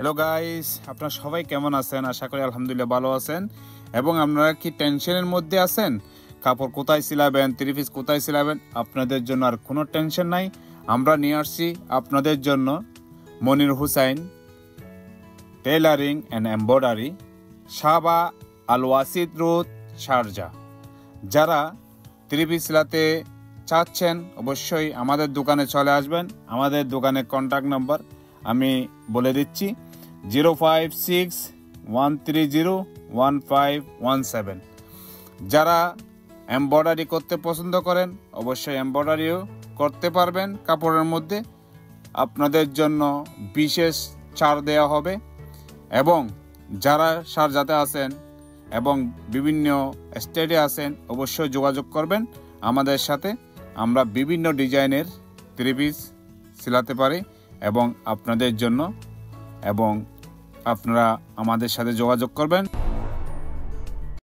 Hello guys, আপনারা সবাই কেমন আছেন? আশা করি আলহামদুলিল্লাহ ভালো আছেন। এবং আপনারা কি টেনশনের মধ্যে আছেন? কাপড় কোথায় সিলাবেন, থ্রি পিস কোথায় সিলাবেন? আপনাদের জন্য আর কোনো টেনশন নাই। আমরা নিয়ে আসছি আপনাদের জন্য Monir Hussain tailoring and embroidery, Shahba Al Wasit Road, Sharjah. যারা থ্রি পিস সিলাতে চাচ্ছেন অবশ্যই আমাদের দোকানে চলে আসবেন। আমাদের দোকানের কন্ট্যাক্ট নাম্বার আমি বলে দিচ্ছি 056-130-1517। যারা এমব্রয়ডারি করতে পছন্দ করেন অবশ্যই এমব্রয়ডারিও করতে পারবেন। কাপড়ের মধ্যে আপনাদের জন্য বিশেষ ছাড় দেওয়া হবে। এবং যারা শারজাতে আছেন এবং বিভিন্ন স্টেটে আছেন অবশ্যই যোগাযোগ করবেন আমাদের সাথে। আমরা বিভিন্ন ডিজাইনের থ্রি পিস সিলাতে পারি এবং আপনাদের জন্য, এবং আপনারা আমাদের সাথে যোগাযোগ করবেন।